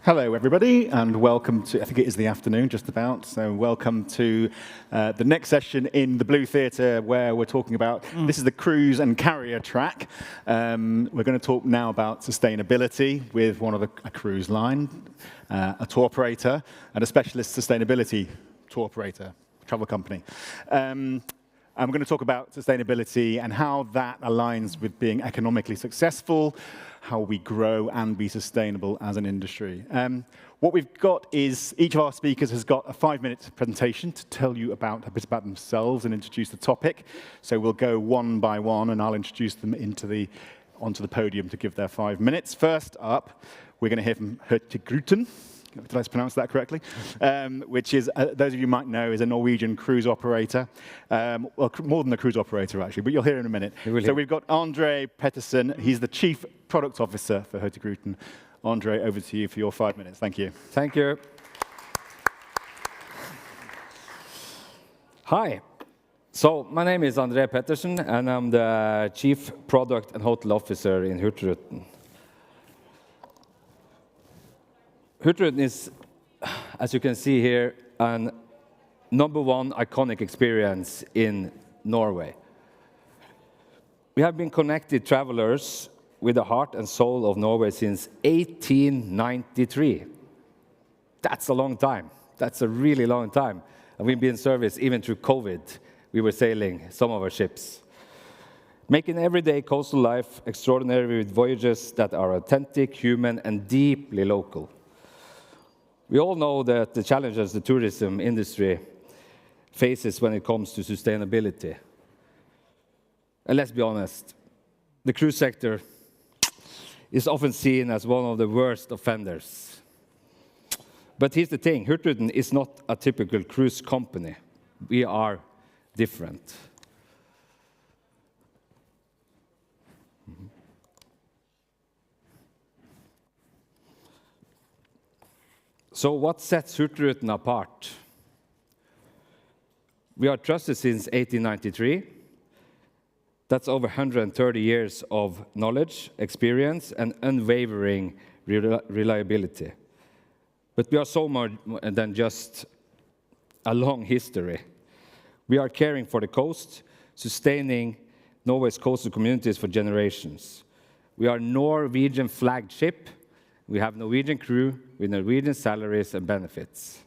Hello, everybody, and welcome to, I think it is the afternoon, just about, so welcome to the next session in the Blue Theatre, where we're talking about, this is the cruise and carrier track. We're going to talk now about sustainability with one of a cruise line, a tour operator, and a specialist sustainability tour operator, travel company. And we're going to talk about sustainability and how that aligns with being economically successful, how we grow and be sustainable as an industry. What we've got is each of our speakers has got a 5-minute presentation to tell you about a bit about themselves and introduce the topic. So we'll go one by one, and I'll introduce them onto the podium to give their 5 minutes. First up, we're going to hear from Hurtigruten. Did I pronounce that correctly? Which is, those of you might know, is a Norwegian cruise operator. Well, more than a cruise operator, actually, but you'll hear in a minute. So we've got Andre Pettersen. He's the Chief Product Officer for Hurtigruten. Andre, over to you for your 5 minutes. Thank you. Thank you. Hi. So my name is Andre Pettersen, and I'm the Chief Product and Hotel Officer in Hurtigruten. Hurtigruten is, as you can see here, an #1 iconic experience in Norway. We have been connected travelers with the heart and soul of Norway since 1893. That's a long time. That's a really long time. And we've been in service even through COVID. We were sailing some of our ships, making everyday coastal life extraordinary with voyages that are authentic, human, and deeply local. We all know that the challenges the tourism industry faces when it comes to sustainability. And let's be honest, the cruise sector is often seen as one of the worst offenders. But here's the thing, Hurtigruten is not a typical cruise company. We are different. So what sets Hurtigruten apart? We are trusted since 1893. That's over 130 years of knowledge, experience, and unwavering reliability. But we are so more than just a long history. We are caring for the coast, sustaining Norway's coastal communities for generations. We are Norwegian flagship. We have Norwegian crew with Norwegian salaries and benefits.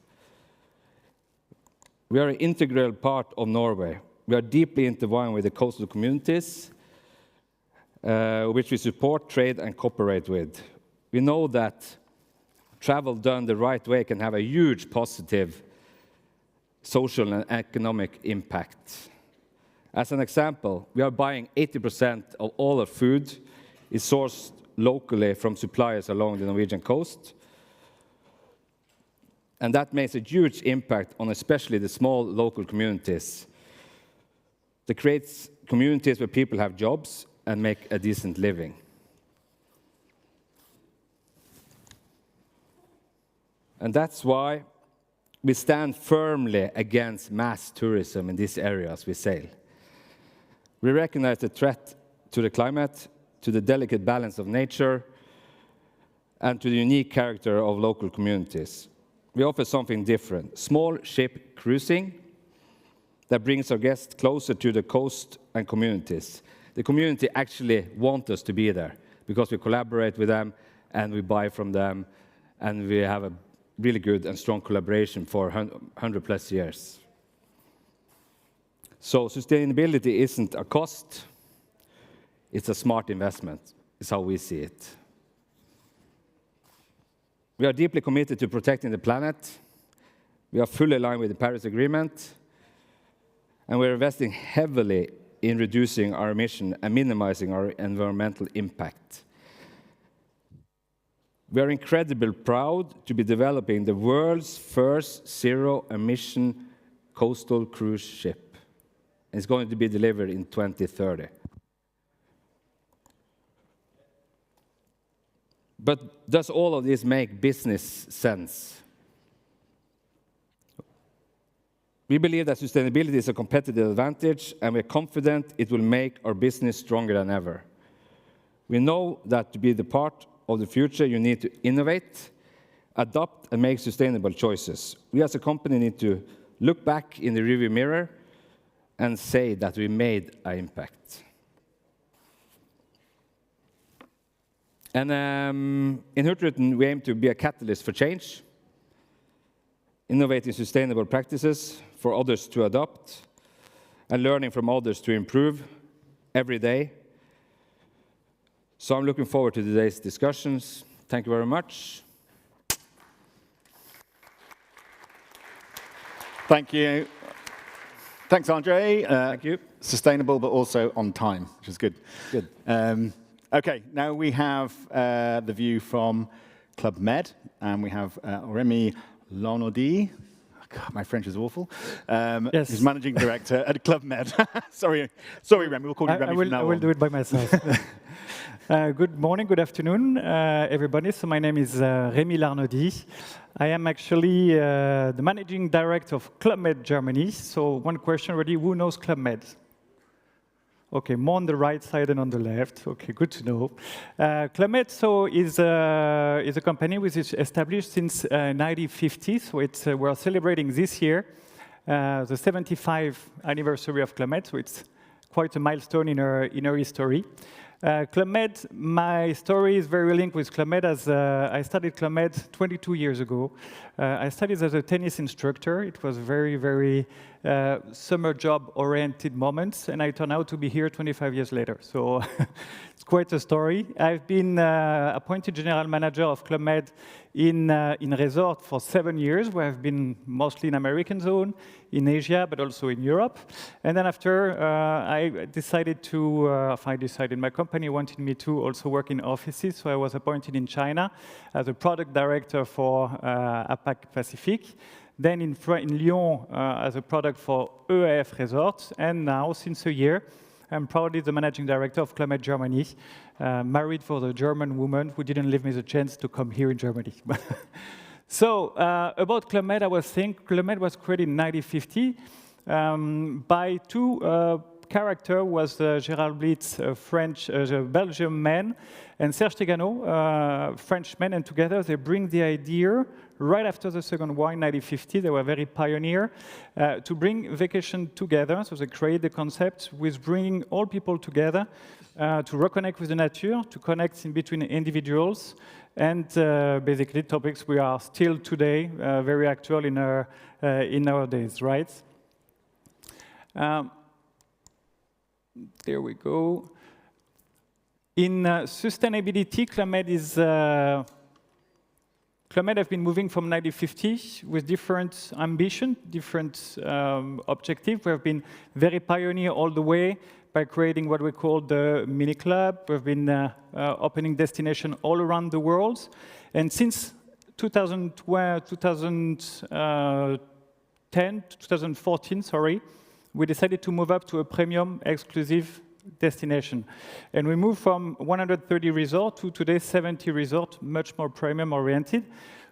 We are an integral part of Norway. We are deeply intertwined with the coastal communities, which we support, trade, and cooperate with. We know that travel done the right way can have a huge positive social and economic impact. As an example, we are buying 80% of all our food is sourced locally from suppliers along the Norwegian coast. And that makes a huge impact on especially the small local communities. That creates communities where people have jobs and make a decent living. And that's why we stand firmly against mass tourism in these areas we sail. We recognize the threat to the climate, to the delicate balance of nature, and to the unique character of local communities. We offer something different, small ship cruising that brings our guests closer to the coast and communities. The community actually want us to be there because we collaborate with them and we buy from them, and we have a really good and strong collaboration for 100+ years. So sustainability isn't a cost, it's a smart investment, is how we see it. We are deeply committed to protecting the planet. We are fully aligned with the Paris Agreement. And we're investing heavily in reducing our emission and minimizing our environmental impact. We are incredibly proud to be developing the world's first zero-emission coastal cruise ship. It's going to be delivered in 2030. But does all of this make business sense? We believe that sustainability is a competitive advantage, and we're confident it will make our business stronger than ever. We know that to be the part of the future, you need to innovate, adopt and make sustainable choices. We as a company need to look back in the rearview mirror and say that we made an impact. And in Hurtigruten, we aim to be a catalyst for change, innovating sustainable practices for others to adopt, and learning from others to improve every day. So I'm looking forward to today's discussions. Thank you very much. Thank you. Thanks, Andre. Thank you. Sustainable, but also on time, which is good. Good. Okay, now we have the view from Club Med, and we have Rémi Larnaudy. God, my French is awful. Yes. He's managing director at Club Med. sorry, Rémi. We'll call you Rémi from now on. I will do it by myself. Good morning, good afternoon, everybody. So my name is Rémi Larnaudy. I am actually the managing director of Club Med Germany. So one question already, who knows Club Med? Okay, more on the right side than on the left. Okay, good to know. Club Med is a company which is established since 1950. So we're celebrating this year the 75th anniversary of Club Med. So it's quite a milestone in our history. Club Med, my story is very linked with Club Med as I started Club Med 22 years ago. I studied as a tennis instructor. It was very, very summer job-oriented moments, and I turned out to be here 25 years later. So it's quite a story. I've been appointed general manager of Club Med in resort for 7 years, where I've been mostly in American zone, in Asia, but also in Europe. And then after, I decided, my company wanted me to also work in offices, so I was appointed in China as a product director for APAC Pacific. Then in Lyon as a product for EAF Resorts, and now, since a year, I'm proudly the managing director of Club Med Germany, married for the German woman who didn't give me the chance to come here in Germany. So, about Club Med, I was saying Club Med was created in 1950 by two characters, was Gérald Blitz, a Belgian man, and Serge Tegano, Frenchman, and together they bring the idea right after the Second War in 1950. They were very pioneer to bring vacation together. So they create the concept with bringing all people together to reconnect with the nature, to connect in between individuals, and basically topics we are still today very actual in our days, right? There we go. In sustainability, Club Med have been moving from 1950 with different ambition, different objectives. We have been very pioneer all the way by creating what we call the mini club. We've been opening destinations all around the world. And since 2014, we decided to move up to a premium exclusive destination. And we moved from 130 resorts to today 70 resorts, much more premium oriented,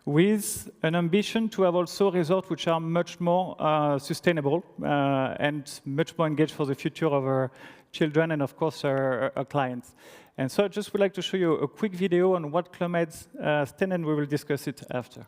with an ambition to have also resorts which are much more sustainable and much more engaged for the future of our children and of course our clients. And so I just would like to show you a quick video on what Club Med stand, and we will discuss it after.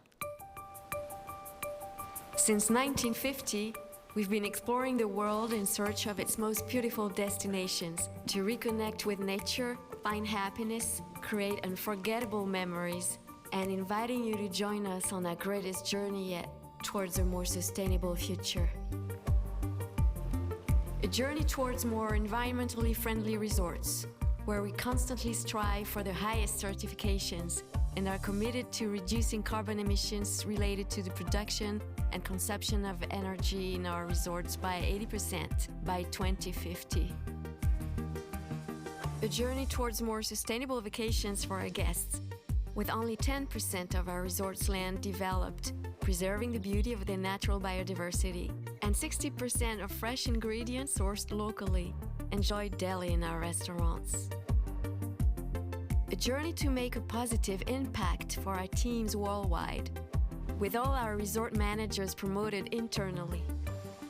Since 1950, we've been exploring the world in search of its most beautiful destinations to reconnect with nature, find happiness, create unforgettable memories, and inviting you to join us on our greatest journey yet towards a more sustainable future. A journey towards more environmentally friendly resorts, where we constantly strive for the highest certifications and are committed to reducing carbon emissions related to the production and consumption of energy in our resorts by 80% by 2050. A journey towards more sustainable vacations for our guests, with only 10% of our resorts' land developed, preserving the beauty of their natural biodiversity, and 60% of fresh ingredients sourced locally, enjoyed daily in our restaurants. A journey to make a positive impact for our teams worldwide, with all our resort managers promoted internally,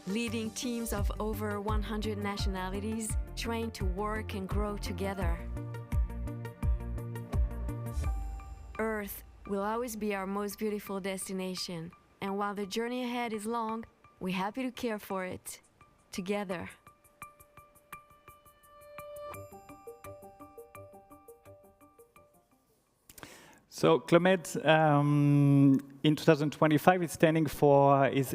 leading teams of over 100 nationalities trained to work and grow together. Earth will always be our most beautiful destination. And while the journey ahead is long, we're happy to care for it together. So Clomed in 2025 is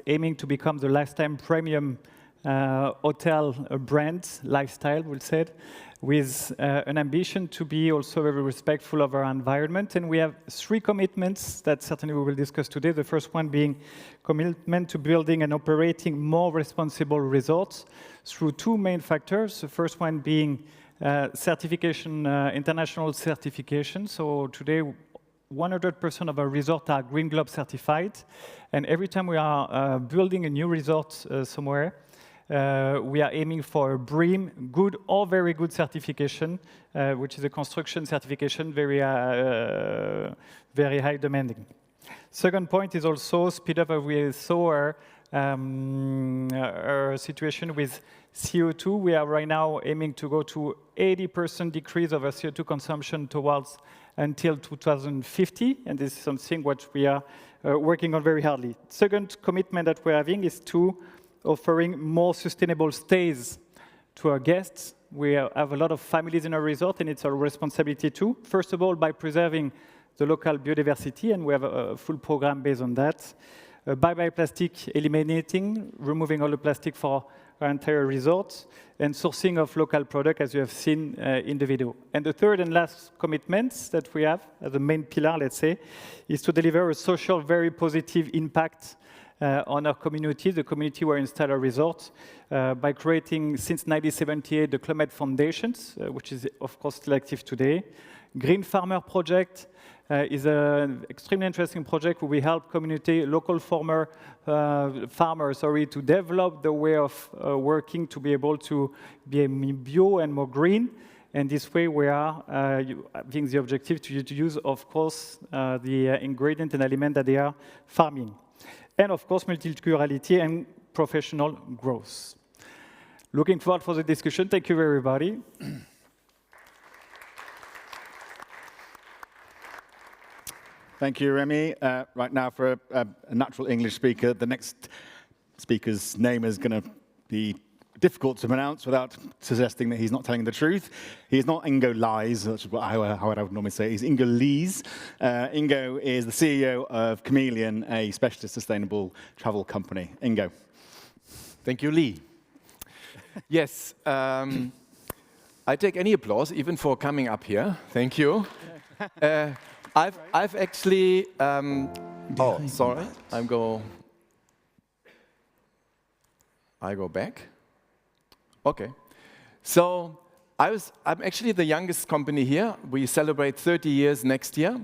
aiming to become the lifetime premium hotel brand, lifestyle, we'll say it, with an ambition to be also very respectful of our environment. And we have 3 commitments that certainly we will discuss today. The first one being commitment to building and operating more responsible resorts through 2 main factors. The first one being certification, international certification. So today, 100% of our resorts are Green Globe certified. And every time we are building a new resort somewhere, we are aiming for a BREEAM, good or very good certification, which is a construction certification, very high demanding. Second point is also speed up. We saw our situation with CO2. We are right now aiming to go to 80% decrease of our CO2 consumption towards until 2050, and this is something what we are working on very hardly. Second commitment that we're having is to offering more sustainable stays to our guests. We have a lot of families in our resort, and it's our responsibility too. First of all, by preserving the local biodiversity, and we have a full program based on that. Bye-bye plastic, eliminating, removing all the plastic for our entire resort, and sourcing of local product, as you have seen in the video. And the third and last commitment that we have, as a main pillar, let's say, is to deliver a social, very positive impact on our community, the community where we install our resort, by creating, since 1978, the Climate Foundations, which is, of course, still active today. Green Farmer Project is an extremely interesting project where we help local farmers, to develop the way of working to be able to be bio and more green. And this way we are having the objective to use, of course, the ingredient and element that they are farming. And of course, multiculturality and professional growth. Looking forward for the discussion. Thank you, everybody. Thank you, Remy. Right now, for a natural English speaker, the next speaker's name is going to be difficult to pronounce without suggesting that he's not telling the truth. He's not Ingo Lies, which is how I would normally say. He's Ingo Lies. Ingo is the CEO of Chameleon, a specialist sustainable travel company. Ingo. Thank you, Lee. Yes, I take any applause, even for coming up here. Thank you. I've actually. Oh, sorry. I go back. Okay. So I'm actually the youngest company here. We celebrate 30 years next year.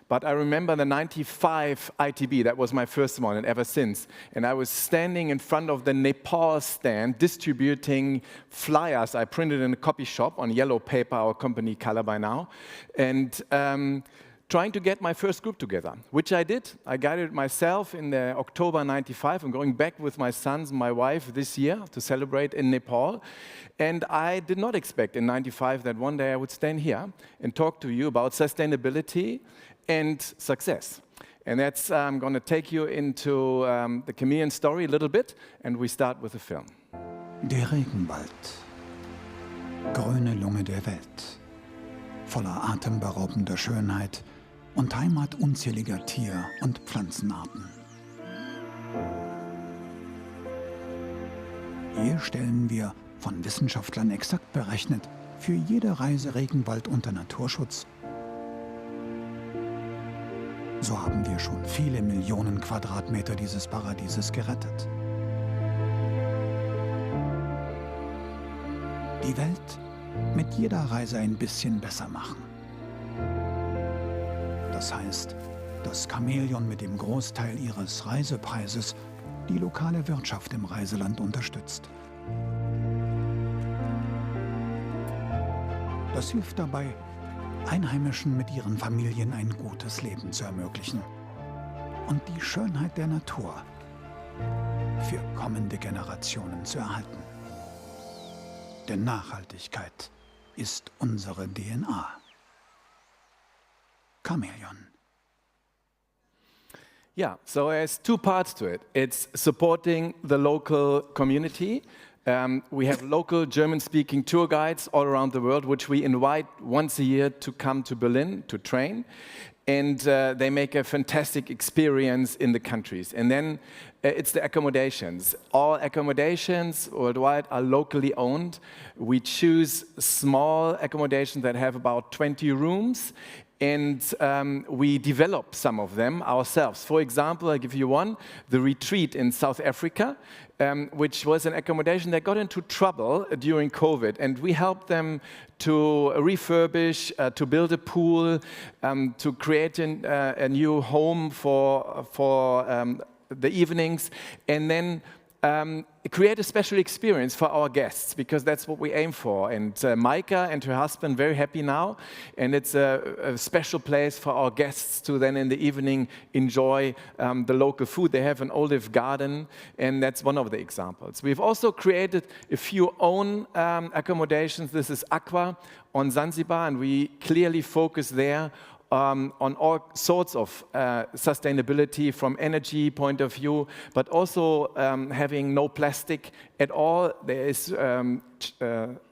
But I remember the 95 ITB, that was my first one, and ever since. And I was standing in front of the Nepal stand distributing flyers I printed in a copy shop on yellow paper, our company color by now. And trying to get my first group together, which I did. I guided myself in the October 95. I'm going back with my sons and my wife this year to celebrate in Nepal. And I did not expect in 95 that one day I would stand here and talk to you about sustainability and success. And that's, I'm going to take you into the Chameleon story a little bit, and we start with a film. Der Regenwald, grüne Lunge der Welt, voller atemberaubender Schönheit und Heimat unzähliger Tier- und Pflanzenarten. Hier stellen wir, von Wissenschaftlern exakt berechnet, für jede Reise Regenwald unter Naturschutz. So haben wir schon viele Millionen Quadratmeter dieses Paradieses gerettet. Die Welt mit jeder Reise ein bisschen besser machen. Das heißt, dass Chameleon mit dem Großteil ihres Reisepreises die lokale Wirtschaft im Reiseland unterstützt. Das hilft dabei, Einheimischen mit ihren Familien ein gutes Leben zu ermöglichen und die Schönheit der Natur für kommende Generationen zu erhalten. Denn Nachhaltigkeit ist unsere DNA. Chameleon. Yeah, so there's two parts to it. It's supporting the local community. We have local German-speaking tour guides all around the world, which we invite once a year to come to Berlin to train. And they make a fantastic experience in the countries. And then it's the accommodations. All accommodations worldwide are locally owned. We choose small accommodations that have about 20 rooms. And we develop some of them ourselves. For example, I give you one, the retreat in South Africa, which was an accommodation that got into trouble during COVID. And we helped them to refurbish, to build a pool, to create a new home for the evenings, and then create a special experience for our guests, because that's what we aim for. And Maika and her husband very happy now, and it's a special place for our guests to then in the evening enjoy the local food. They have an olive garden, and that's one of the examples. We've also created a few own accommodations. This is Aqua on Zanzibar, and we clearly focus there on all sorts of sustainability from energy point of view, but also having no plastic at all. There is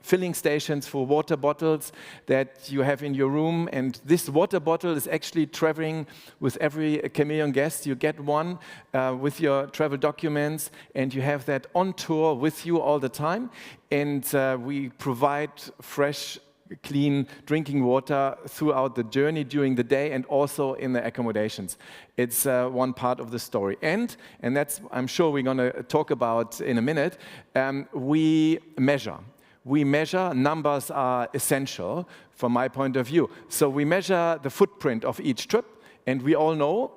filling stations for water bottles that you have in your room, and this water bottle is actually traveling with every Chameleon guest. You get one with your travel documents, and you have that on tour with you all the time. And we provide fresh, clean drinking water throughout the journey, during the day, and also in the accommodations. It's one part of the story. And that's, I'm sure we're going to talk about in a minute, we measure. We measure. Numbers are essential from my point of view. So we measure the footprint of each trip, and we all know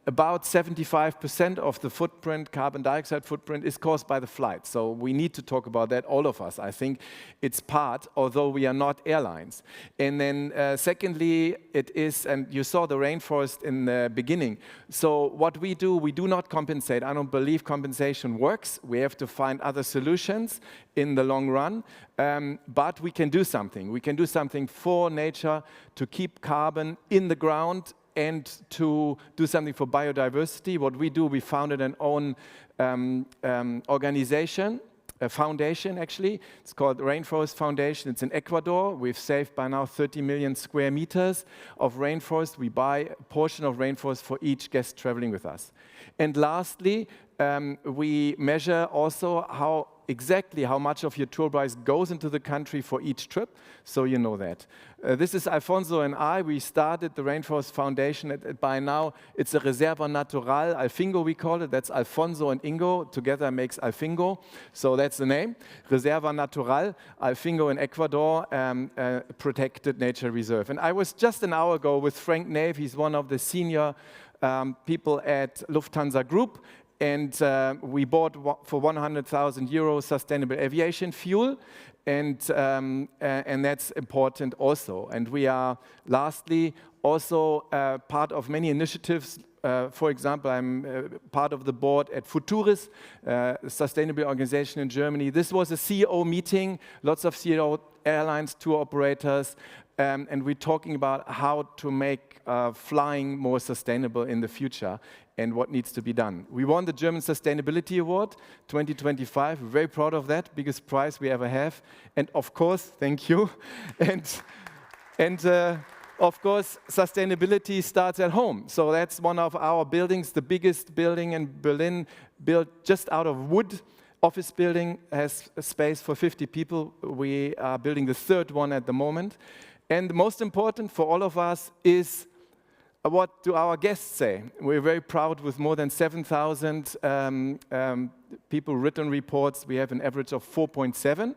about 75% of the footprint, carbon dioxide footprint, is caused by the flight. So we need to talk about that, all of us. I think it's part, although we are not airlines. And then secondly, it is, and you saw the rainforest in the beginning. So what we do not compensate. I don't believe compensation works. We have to find other solutions in the long run. But we can do something. We can do something for nature to keep carbon in the ground and to do something for biodiversity. What we do, we founded an own organization, a foundation actually. It's called Rainforest Foundation. It's in Ecuador. We've saved by now 30 million square meters of rainforest. We buy a portion of rainforest for each guest traveling with us. And lastly, we measure also exactly how much of your tour price goes into the country for each trip, so you know that. This is Alfonso and I. We started the Rainforest Foundation. By now, it's a Reserva Natural, Alfingo we call it. That's Alfonso and Ingo. Together makes Alfingo. So that's the name. Reserva Natural, Alfingo in Ecuador, protected nature reserve. And I was just an hour ago with Frank Nave. He's one of the senior people at Lufthansa Group. And we bought for 100,000 euros sustainable aviation fuel, and that's important also. And we are, lastly, also part of many initiatives. For example, I'm part of the board at Futuris, a sustainable organization in Germany. This was a CEO meeting, lots of CEO airlines, tour operators, and we're talking about how to make flying more sustainable in the future and what needs to be done. We won the German Sustainability Award 2025. We're very proud of that, biggest prize we ever have. And of course, thank you. And of course, sustainability starts at home. So that's one of our buildings, the biggest building in Berlin, built just out of wood. Office building has a space for 50 people. We are building the third one at the moment. And the most important for all of us is, what do our guests say? We're very proud with more than 7,000 people written reports. We have an average of 4.7.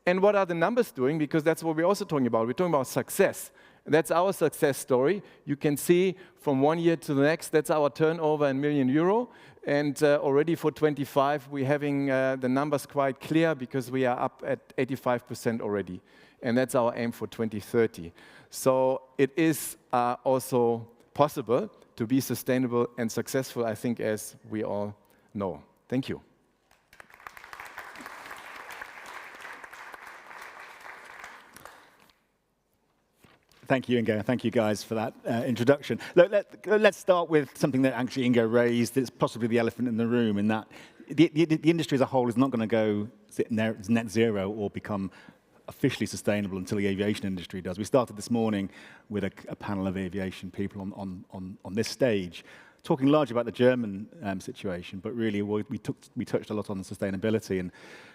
And what are the numbers doing? Because that's what we're also talking about. We're talking about success. And that's our success story. You can see from one year to the next, that's our turnover in million euro. And already for 25, we're having the numbers quite clear because we are up at 85% already. And that's our aim for 2030. So it is also possible to be sustainable and successful, I think, as we all know. Thank you. Thank you, Ingo. Thank you, guys, for that introduction. Look, let's start with something that actually Ingo raised. It's possibly the elephant in the room, in that the industry as a whole is not going to go net zero or become officially sustainable until the aviation industry does. We started this morning with a panel of aviation people on this stage, talking largely about the German situation, but really we touched a lot on sustainability and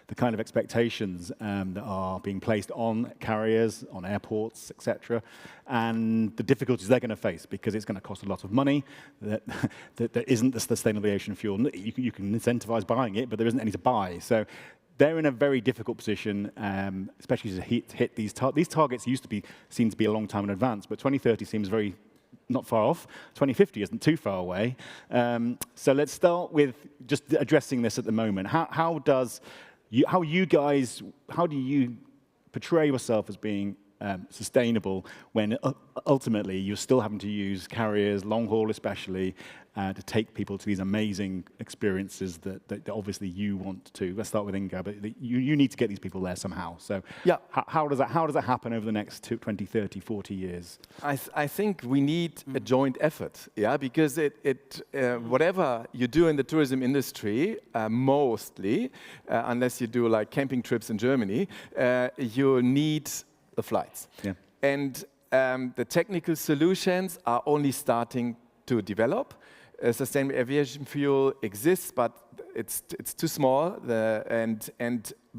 the kind of expectations that are being placed on carriers, on airports, etc., and the difficulties they're going to face because it's going to cost a lot of money. That isn't the sustainable aviation fuel. You can incentivize buying it, but there isn't any to buy. So they're in a very difficult position, especially to hit these targets. These targets seem to be a long time in advance, but 2030 seems very not far off. 2050 isn't too far away. So let's start with just addressing this at the moment. How do you portray yourself as being sustainable when ultimately you're still having to use carriers, long haul especially, to take people to these amazing experiences that obviously you want to. Let's start with Ingo, but you need to get these people there somehow. So yeah, how does that happen over the next 20, 30, 40 years? I think we need a joint effort, yeah, because whatever you do in the tourism industry, mostly, unless you do like camping trips in Germany, you need the flights. Yeah. And the technical solutions are only starting to develop. Sustainable aviation fuel exists, but it's too small.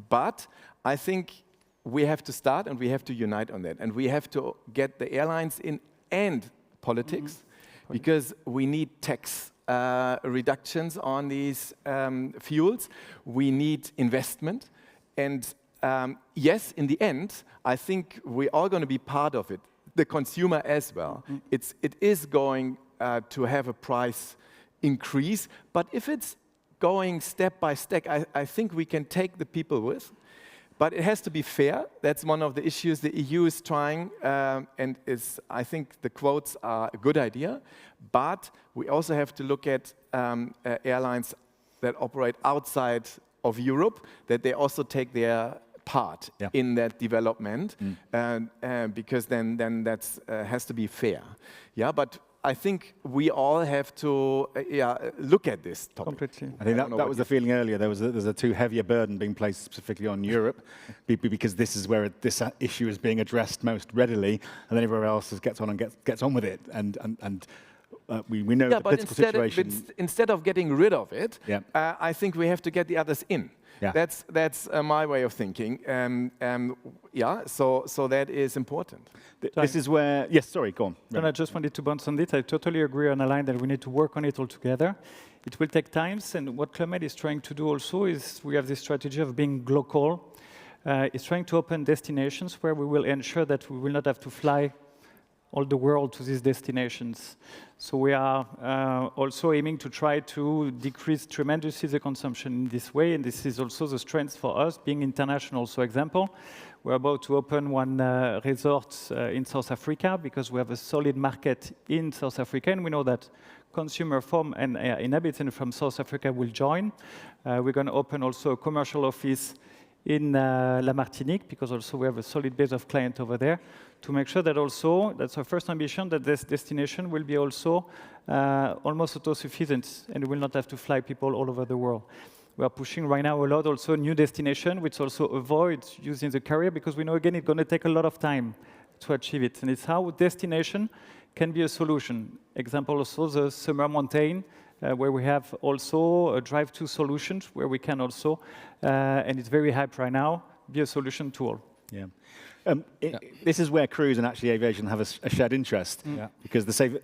But I think we have to start and we have to unite on that. And we have to get the airlines in and politics, because we need tax reductions on these fuels. We need investment. And yes, in the end, I think we're all going to be part of it, the consumer as well. It is going to have a price increase, but if it's going step by step, I think we can take the people with. But it has to be fair. That's one of the issues the EU is trying, I think the quotes are a good idea, but we also have to look at airlines that operate outside of Europe, that they also take their part in that development, because then that has to be fair. Yeah, but I think we all have to look at this topic. Completely. I think that was the feeling earlier. There's a too heavy a burden being placed specifically on Europe, because this is where this issue is being addressed most readily, and then everywhere else gets on with it. And we know the political situation. Instead of getting rid of it, I think we have to get the others in. Yeah. That's my way of thinking. So that is important. This is where, yes, sorry, go on. And I just wanted to bounce on it. I totally agree on a line that we need to work on it all together. It will take time, and what Club Med is trying to do also is we have this strategy of being global. It's trying to open destinations where we will ensure that we will not have to fly all the world to these destinations. So we are also aiming to try to decrease tremendously the consumption in this way, and this is also the strength for us, being international. So example, we're about to open one resort in South Africa because we have a solid market in South Africa, and we know that consumer from and inhabitants from South Africa will join. We're going to open also a commercial office in La Martinique, because also we have a solid base of clients over there, to make sure that also, that's our first ambition, that this destination will be also almost auto-sufficient, and we will not have to fly people all over the world. We are pushing right now a lot also new destination, which also avoids using the carrier, because we know, again, it's going to take a lot of time to achieve it. And it's how destination can be a solution. Example also, the summer mountain, where we have also a drive-to solutions, where we can also, and it's very hype right now, be a solution tool. Yeah. This is where cruise and actually aviation have a shared interest, because the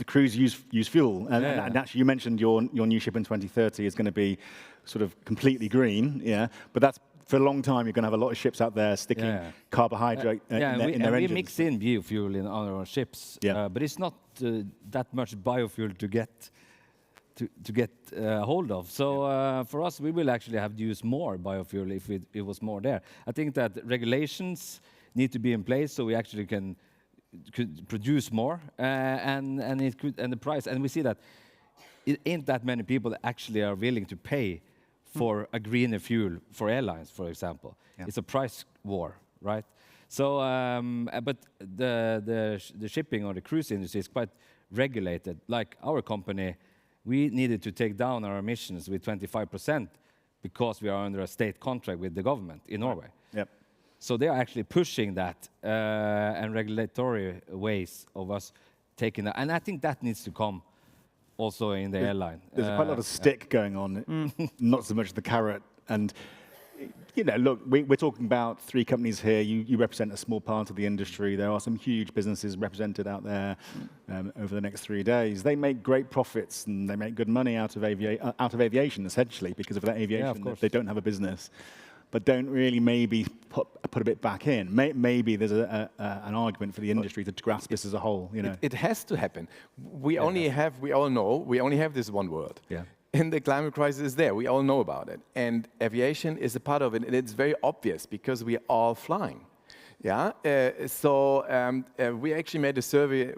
cruise use fuel, and actually you mentioned your new ship in 2030 is going to be sort of completely green, but that's for a long time. You're going to have a lot of ships out there sticking carbohydrate in their engines. We mix in biofuel in our ships, but it's not that much biofuel to get hold of. So for us, we will actually have to use more biofuel if it was more there. I think that regulations need to be in place so we actually could produce more, and the price. And we see that it ain't that many people that actually are willing to pay for a greener fuel for airlines, for example. It's a price war, right? So, but the shipping or the cruise industry is quite regulated. Like our company, we needed to take down our emissions with 25% because we are under a state contract with the government in Norway. Yep. So they are actually pushing that and regulatory ways of us taking that. And I think that needs to come also in the airline. There's quite a lot of stick going on, not so much the carrot. And you know, look, we're talking about 3 companies here. You represent a small part of the industry. There are some huge businesses represented out there over the next 3 days. They make great profits and they make good money out of aviation, essentially, because of that aviation. Yeah, they don't have a business, but don't really maybe put a bit back in. Maybe there's an argument for the industry to grasp this as a whole. You know, it has to happen. We all know, we only have this one world. Yeah. And the climate crisis is there. We all know about it. And aviation is a part of it. And it's very obvious because we are all flying. Yeah. We actually made a survey,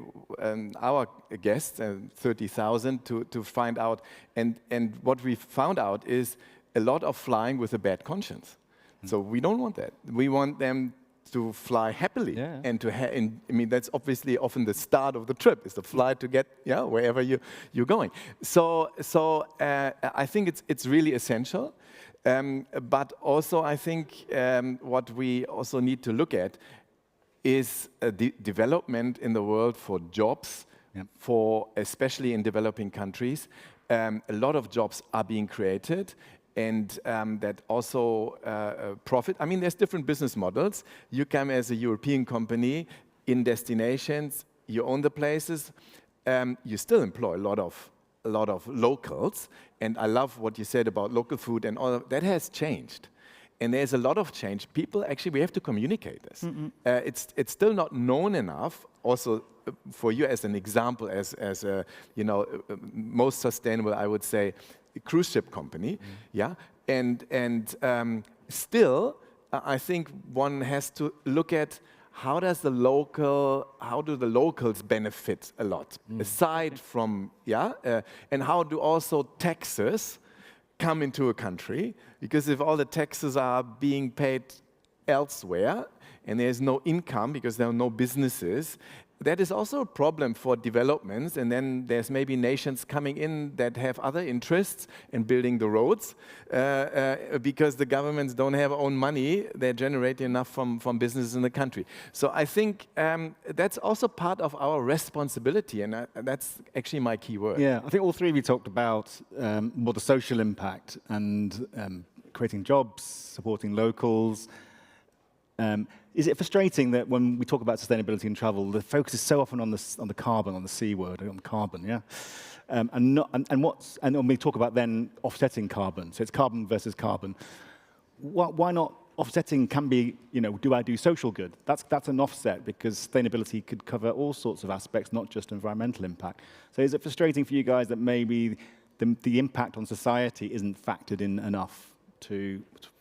our guests, 30,000, to find out. And what we found out is a lot of flying with a bad conscience. So we don't want that. We want them to fly happily, and I mean that's obviously often the start of the trip is the flight to get wherever you're going. So I think it's really essential, but also I think what we also need to look at is development in the world for jobs, for especially in developing countries. A lot of jobs are being created. And that also profit. I mean, there's different business models. You come as a European company in destinations, you own the places, you still employ a lot of locals. And I love what you said about local food and all of that has changed. And there's a lot of change. People, actually, we have to communicate this. It's still not known enough. Also, for you as an example, as a most sustainable, I would say, cruise ship company, and still, I think one has to look at how do the locals benefit a lot, aside from and how do also taxes come into a country, because if all the taxes are being paid elsewhere and there's no income because there are no businesses, that is also a problem for developments, and then there's maybe nations coming in that have other interests in building the roads because the governments don't have own money, they're generating enough from businesses in the country. So I think that's also part of our responsibility, and that's actually my key word. Yeah, I think all 3 of you talked about more the social impact and creating jobs, supporting locals. Is it frustrating that when we talk about sustainability in travel, the focus is so often on the carbon, on the C word, on carbon, and when we talk about then offsetting carbon, so it's carbon versus carbon. Why not offsetting? Can be, do I do social good? That's an offset because sustainability could cover all sorts of aspects, not just environmental impact. So is it frustrating for you guys that maybe the impact on society isn't factored in enough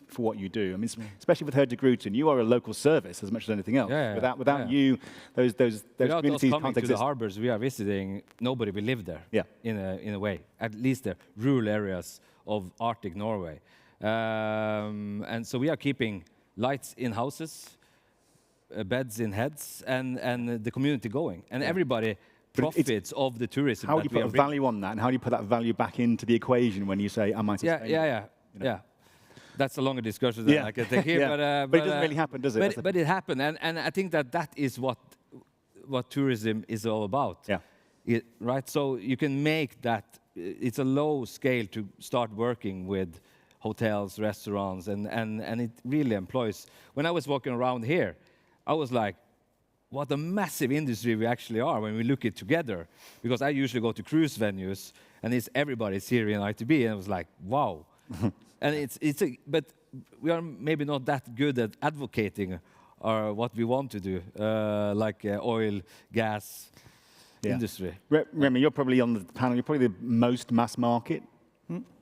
for what you do? I mean, especially with Herde Gruten, you are a local service as much as anything else. Without you, those communities coming can't to exist. the harbors we are visiting, nobody will live there. In a way, at least the rural areas of Arctic Norway, and so we are keeping lights in houses, beds in heads, and the community going, and everybody profits of the tourism. How do you put a value on that, and how do you put that value back into the equation when you say, "Am I sustainable?" Yeah. That's a longer discussion than I can take here, but it doesn't really happen, does it? But it happened, and I think that is what tourism is all about. Right. So you can make that. It's a low scale to start working with hotels, restaurants, and it really employs. When I was walking around here, I was like, what a massive industry we actually are when we look it together. Because I usually go to cruise venues, and everybody's here in ITB, and I was like, wow. And but we are maybe not that good at advocating what we want to do, like oil, gas industry. Remy, you're probably on the panel. You're probably the most mass market,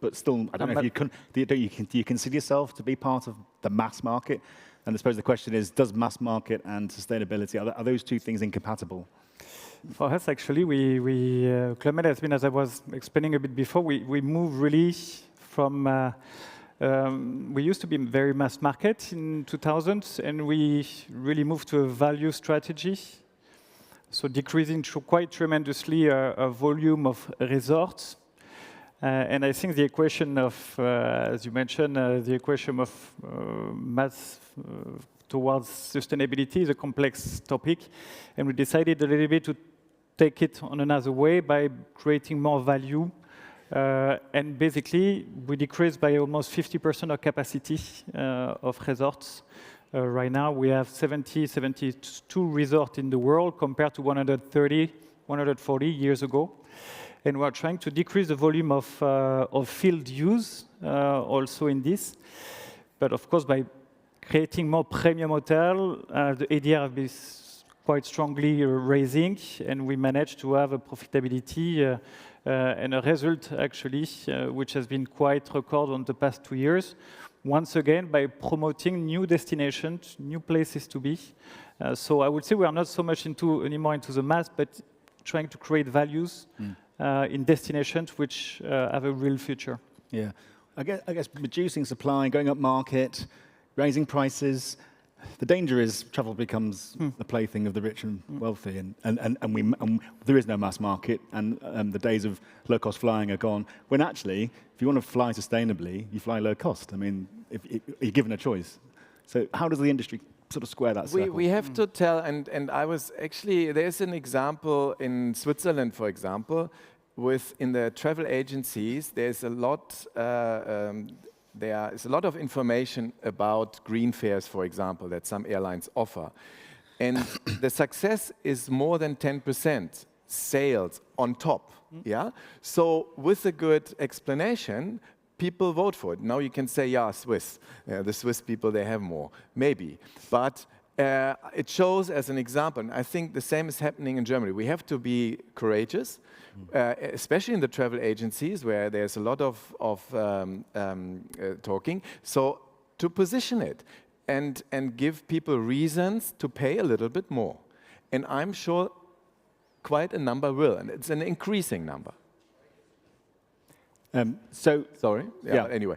but still, I don't know if do you consider yourself to be part of the mass market? And I suppose the question is, does mass market and sustainability, are those 2 things incompatible? For us, actually, Club Med has been, as I was explaining a bit before, we move really from We used to be very mass market in 2000, and we really moved to a value strategy. So decreasing quite tremendously a volume of resorts. And I think the equation of, as you mentioned, the equation of mass towards sustainability is a complex topic. And we decided a little bit to take it on another way by creating more value. And basically, we decreased by almost 50% of capacity of resorts. Right now, we have 72 resorts in the world compared to 130, 140 years ago. And we're trying to decrease the volume of field use also in this. But of course, by creating more premium hotel, the ADR has been quite strongly raising, and we managed to have a profitability and a result, actually, which has been quite record on the past 2 years. Once again, by promoting new destinations, new places to be. So I would say we are not so much anymore into the mass, but trying to create values in destinations which have a real future. Yeah, I guess reducing supply, going up market, raising prices. The danger is travel becomes the plaything of the rich and wealthy, and there is no mass market, and the days of low-cost flying are gone. When actually, if you want to fly sustainably, you fly low cost. I mean, if you're given a choice. So how does the industry sort of square that circle? We have to tell, and I was actually, there's an example in Switzerland, for example, in the travel agencies, there's a lot. There is a lot of information about green fares, for example, that some airlines offer. And the success is more than 10% sales on top. Yeah. So with a good explanation, people vote for it. Now you can say, yeah, Swiss. The Swiss people, they have more. Maybe. But it shows as an example. And I think the same is happening in Germany. We have to be courageous. Especially in the travel agencies where there's a lot of talking. So to position it and give people reasons to pay a little bit more. And I'm sure quite a number will, and it's an increasing number. Sorry. Yeah. Anyway.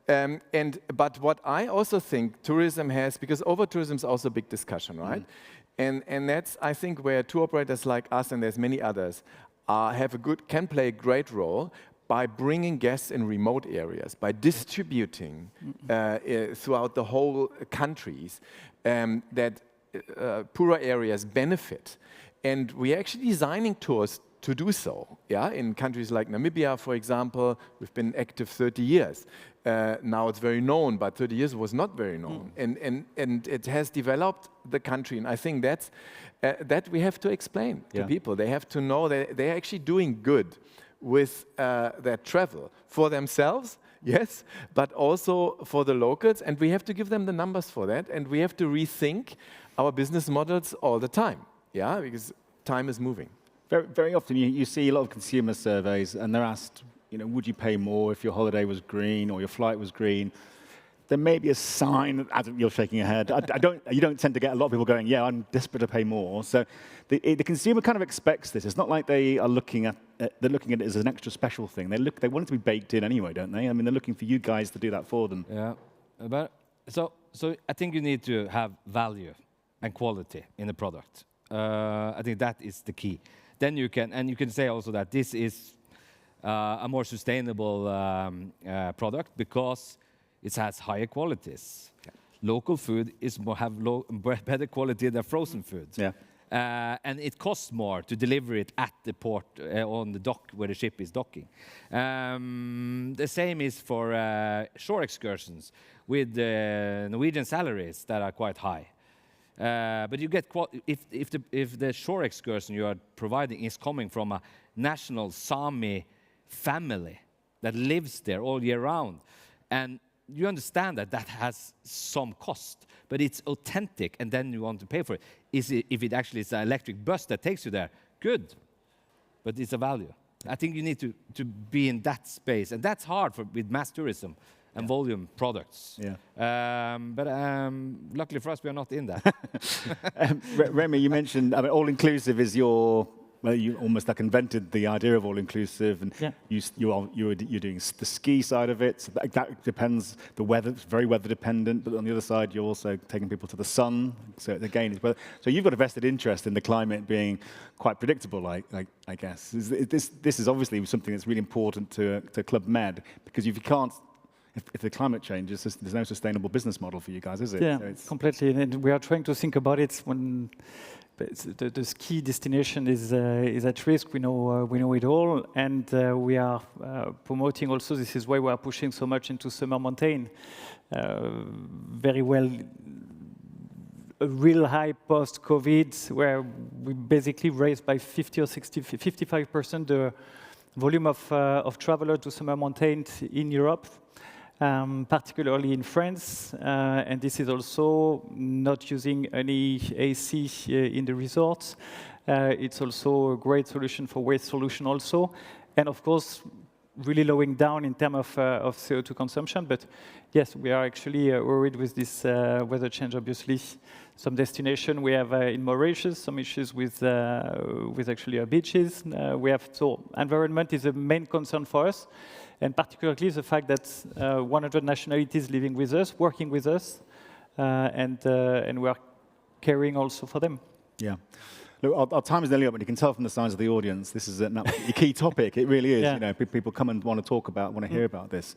But what I also think tourism has, because over-tourism is also a big discussion, right? And that's, I think, where tour operators like us, and there's many others, can play a great role by bringing guests in remote areas, by distributing throughout the whole countries that poorer areas benefit. And we're actually designing tours to do so. Yeah, in countries like Namibia, for example, we've been active 30 years. Now it's very known, but 30 years was not very known. And it has developed the country. And I think that we have to explain to people. They have to know that they're actually doing good with their travel for themselves, yes, but also for the locals. And we have to give them the numbers for that. And we have to rethink our business models all the time, yeah, because time is moving. Very, very often you see a lot of consumer surveys, and they're asked, would you pay more if your holiday was green or your flight was green? There may be a sign, as you're shaking your head. You don't tend to get a lot of people going, yeah, I'm desperate to pay more. So the consumer kind of expects this. It's not like they are looking at it as an extra special thing. They want it to be baked in anyway, don't they? I mean, they're looking for you guys to do that for them. Yeah, but so I think you need to have value and quality in the product. I think that is the key. Then you can say also that this is a more sustainable product because it has higher qualities. Yeah. Local food have better quality than frozen food. Yeah. And it costs more to deliver it at the port on the dock where the ship is docking. The same is for shore excursions with Norwegian salaries that are quite high. But you get if the shore excursion you are providing is coming from a national Sami family that lives there all year round, and you understand that has some cost, but it's authentic, and then you want to pay for it. If it actually is an electric bus that takes you there, good, but it's a value. I think you need to be in that space, and that's hard with mass tourism and volume products. Yeah. But luckily for us, we are not in that. Remy, you mentioned all-inclusive is your well, you almost like invented the idea of all-inclusive, and you're doing the ski side of it. So that depends. The weather, it's very weather dependent, but on the other side, you're also taking people to the sun. So again, it's weather. So you've got a vested interest in the climate being quite predictable, I guess. This is obviously something that's really important to Club Med, because if you can't, if the climate changes, there's no sustainable business model for you guys, is it? Yeah, so completely. And we are trying to think about it when the ski destination is at risk. We know it all, and we are promoting also. This is why we are pushing so much into summer mountain. Very well, a real high post-COVID, where we basically raised by 50 or 60, 55% the volume of travelers to summer mountain in Europe. Particularly in France, and this is also not using any AC in the resorts. It's also a great solution for waste solution also, and of course, really lowering down in terms of CO2 consumption. But yes, we are actually worried with this weather change. Obviously, some destination we have in Mauritius, some issues with actually our beaches. So environment is a main concern for us. And particularly the fact that 100 nationalities living with us, working with us, and we are caring also for them. Yeah. Look, our time is nearly up, but you can tell from the size of the audience, this is a key topic. It really is. Yeah. People come and want to talk about, want to hear about this.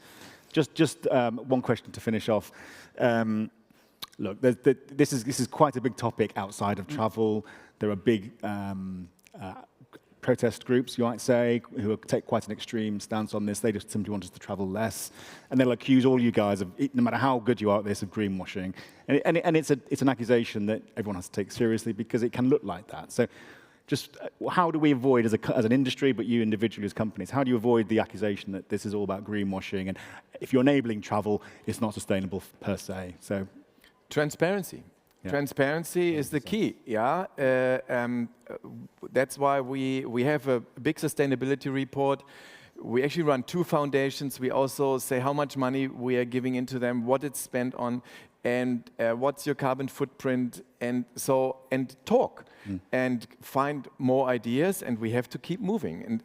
Just one question to finish off. Look, this is quite a big topic outside of travel. There are big protest groups, you might say, who take quite an extreme stance on this. They just simply want us to travel less, and they'll accuse all you guys of, no matter how good you are at this, of greenwashing. And it's an accusation that everyone has to take seriously, because it can look like that. So, just how do we avoid, as an industry, but you individually as companies, how do you avoid the accusation that this is all about greenwashing, and if you're enabling travel, it's not sustainable per se? So, transparency. Yeah. Transparency is the key, that's why we have a big sustainability report. We actually run 2 foundations. We also say how much money we are giving into them, what it's spent on, and what's your carbon footprint, and talk and find more ideas, and we have to keep moving.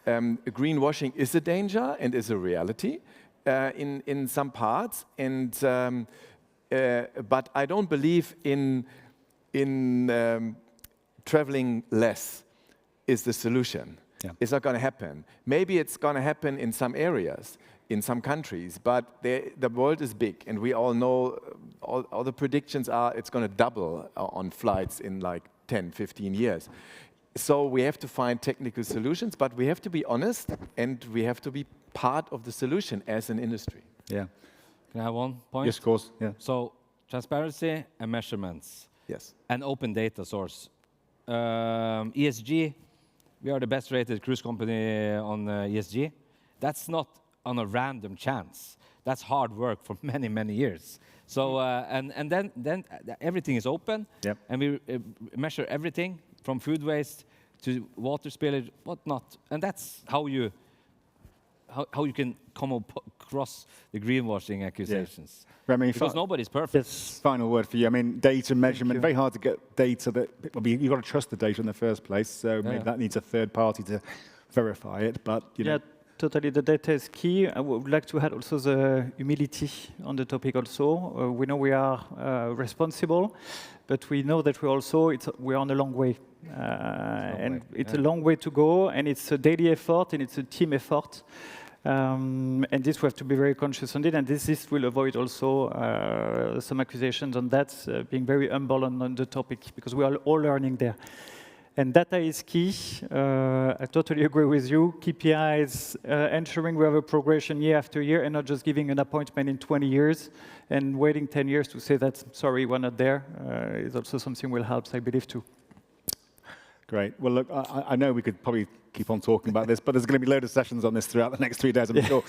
Greenwashing is a danger and is a reality in some parts, and but I don't believe in traveling less is the solution. Yeah. It's not going to happen. Maybe it's going to happen in some areas, in some countries, but the world is big, and we all know all the predictions are it's going to double on flights in like 10, 15 years. So we have to find technical solutions, but we have to be honest, and we have to be part of the solution as an industry. Yeah. Can I have one point? Yes, of course. Yeah. So transparency and measurements. Yes. And open data source. ESG, we are the best rated cruise company on ESG. That's not on a random chance. That's hard work for many, many years. So and then everything is open. Yep. And we measure everything from food waste to water spillage, whatnot. And that's how you can come across the greenwashing accusations. Yeah. Remy, because nobody's perfect. Yes. Final word for you. I mean, data measurement, very hard to get data that, you've got to trust the data in the first place, so maybe that needs a third party to verify it, but you know. Totally, the data is key. I would like to add also the humility on the topic also. We know we are responsible, but we know that we're on a long way. It's a long way to go, and it's a daily effort, and it's a team effort. And this we have to be very conscious on it, and this will avoid also some accusations on that, being very humble on the topic, because we are all learning there. And data is key. I totally agree with you. KPIs, ensuring we have a progression year after year, and not just giving an appointment in 20 years and waiting 10 years to say that, sorry, we're not there, is also something will help, I believe, too. Great. Well, look, I know we could probably keep on talking about this, but there's going to be loads of sessions on this throughout the next 3 days, I'm sure.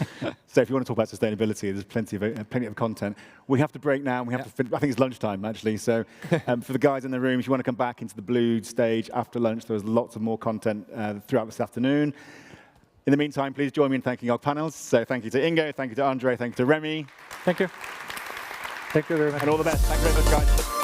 So if you want to talk about sustainability, there's plenty of content. We have to break now, and we have to I think it's lunchtime, actually. So for the guys in the room, if you want to come back into the blue stage after lunch, there's lots of more content throughout this afternoon. In the meantime, please join me in thanking our panels. So thank you to Ingo, thank you to Andre, thank you to Remy. Thank you. Thank you very much. And all the best. Thank you very much, guys.